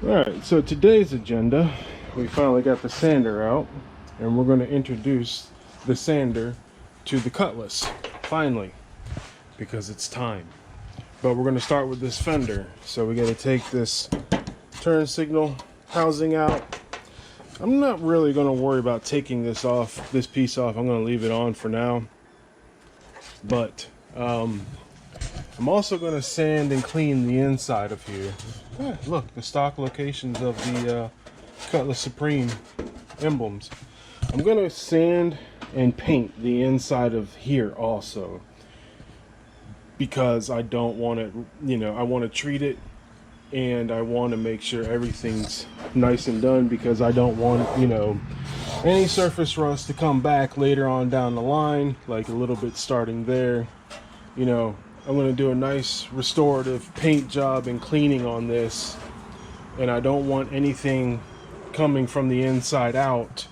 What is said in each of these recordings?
Alright, so today's agenda, we finally got the sander out, and we're going to introduce the sander to the Cutlass, finally, because it's time. But we're going to start with this fender, so we got to take this turn signal housing out. I'm not really going to worry about taking this piece off. I'm going to leave it on for now. But I'm also going to sand and clean the inside of here. Yeah, look, the stock locations of the Cutlass Supreme emblems. I'm going to sand and paint the inside of here also, because I don't want it, I want to treat it, and I want to make sure everything's nice and done, because I don't want, any surface rust to come back later on down the line, like a little bit starting there. I'm going to do a nice restorative paint job and cleaning on this, and I don't want anything coming from the inside out,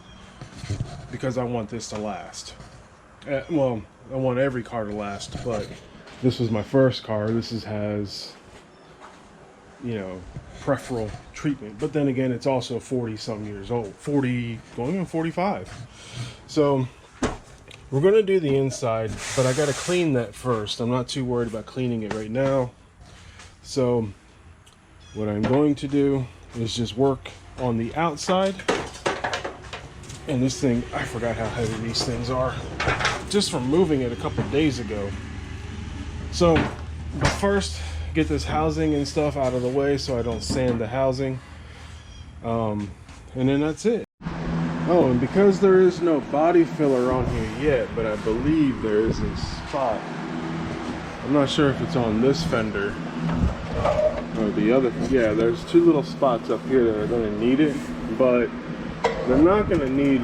because I want this to last. Well, I want every car to last, but this was my first car. This has, preferential treatment. But then again, it's also 40 some years old, 40 going on 45. So we're going to do the inside, but I got to clean that first. I'm not too worried about cleaning it right now. So what I'm going to do is just work on the outside. And this thing, I forgot how heavy these things are, just from moving it a couple days ago. So, but first, get this housing and stuff out of the way so I don't sand the housing. And then that's it. Oh, and because there is no body filler on here yet, but I believe there is a spot. I'm not sure if it's on this fender or the other. Yeah, there's two little spots up here that are going to need it, but they're not going to need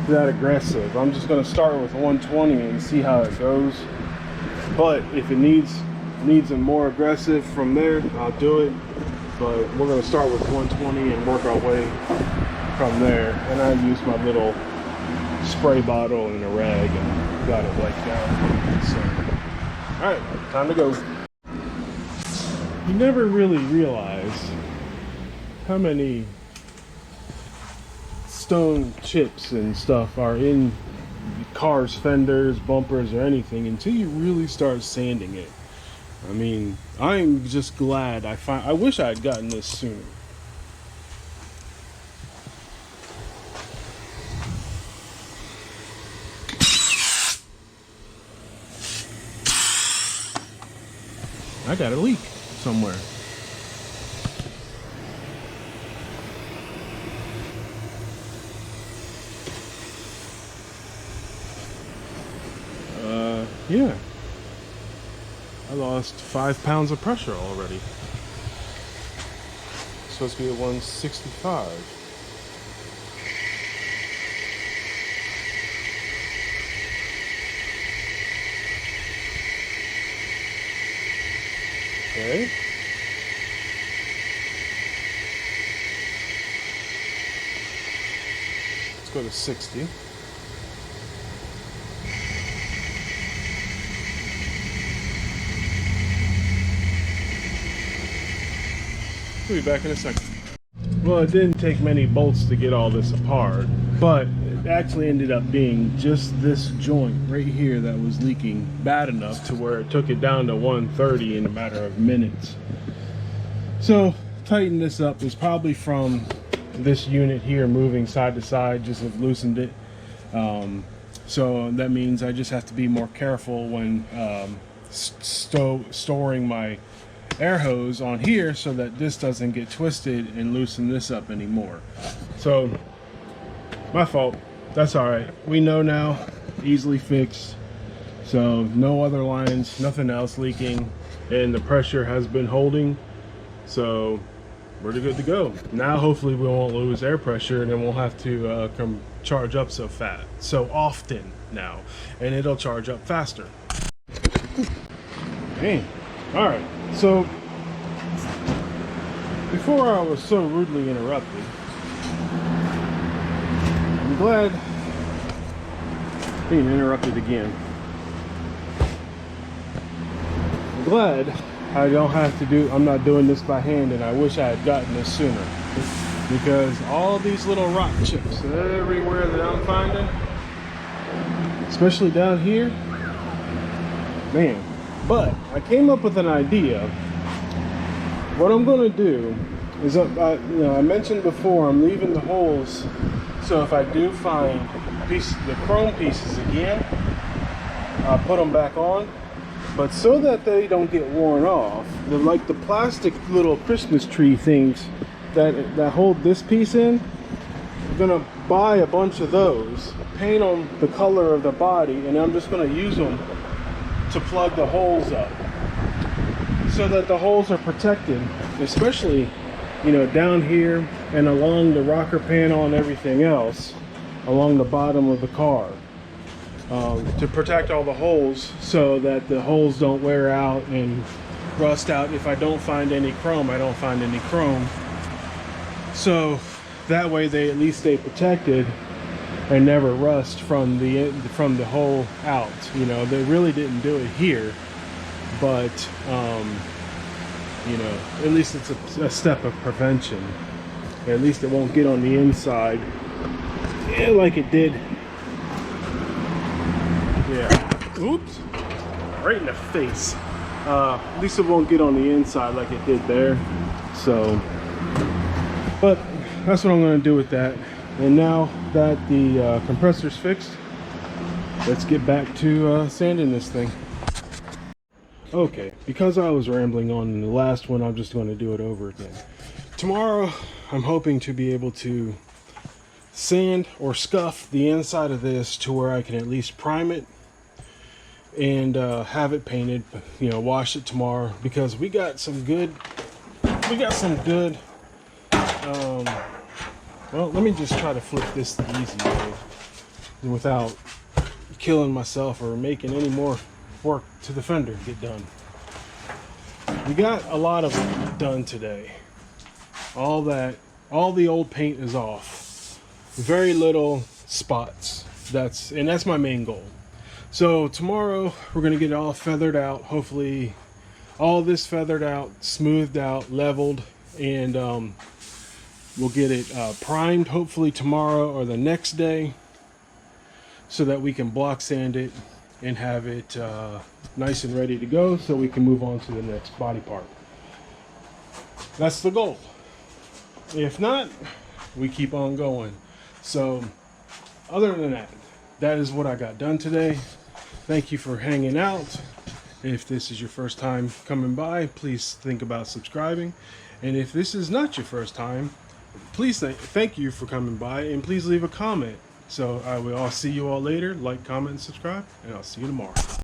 that aggressive. I'm just going to start with 120 and see how it goes. But if it needs them more aggressive from there, I'll do it. But we're going to start with 120 and work our way from there. And I used my little spray bottle and a rag and got it wiped down. So, all right, time to go. You never really realize how many stone chips and stuff are in cars, fenders, bumpers, or anything until you really start sanding it. I mean, I'm just glad I wish I had gotten this sooner. I got a leak somewhere. Yeah. I lost 5 pounds of pressure already. It's supposed to be at 165. Okay. Let's go to 60. We'll be back in a second. Well, it didn't take many bolts to get all this apart, but it actually ended up being just this joint right here that was leaking bad enough to where it took it down to 130 in a matter of minutes. So tighten this up. Is probably from this unit here moving side to side, just have loosened it. So that means I just have to be more careful when storing my air hose on here, so that this doesn't get twisted and loosen this up anymore. So my fault. That's all right. We know now. Easily fixed. So no other lines, nothing else leaking, and the pressure has been holding. So we're good to go. Now hopefully we won't lose air pressure, and then we'll have to come charge up so often now, and it'll charge up faster. Dang. All right. So, before I was so rudely interrupted, I'm glad being interrupted again. I'm glad I don't have to do, I'm not doing this by hand, and I wish I had gotten this sooner, because all these little rock chips everywhere that I'm finding, especially down here, man. But I came up with an idea. What I'm going to do is, I mentioned before, I'm leaving the holes, so if I do find the chrome pieces again, I'll put them back on. But so that they don't get worn off, they're like the plastic little Christmas tree things that hold this piece in. I'm gonna buy a bunch of those, paint them the color of the body, and I'm just gonna use them to plug the holes up, so that the holes are protected, especially, you know, down here and along the rocker panel and everything else along the bottom of the car, to protect all the holes, so that the holes don't wear out and rust out. If I don't find any chrome, I don't find any chrome, so that way they at least stay protected and never rust from the hole out. You know, they really didn't do it here, but you know, at least it's a step of prevention. At least it won't get on the inside, yeah, like it did. Yeah, oops, right in the face. At least it won't get on the inside like it did there. So, but that's what I'm going to do with that. And now that the compressor's fixed, let's get back to sanding this thing. Okay, because I was rambling on in the last one, I'm just going to do it over again. Tomorrow, I'm hoping to be able to sand or scuff the inside of this to where I can at least prime it and have it painted, you know, wash it tomorrow, because we got some good, well, let me just try to flip this the easy way without killing myself or making any more work to the fender get done. We got a lot of it done today. All the old paint is off. Very little spots. That's my main goal. So tomorrow we're gonna get it all feathered out. Hopefully all this feathered out, smoothed out, leveled, and we'll get it primed hopefully tomorrow or the next day, so that we can block sand it and have it nice and ready to go, so we can move on to the next body part. That's the goal. If not, we keep on going. So other than that, that is what I got done today. Thank you for hanging out. If this is your first time coming by, please think about subscribing. And if this is not your first time, please thank you for coming by, and please leave a comment. So I will see you all later. Like, comment, and subscribe, and I'll see you tomorrow.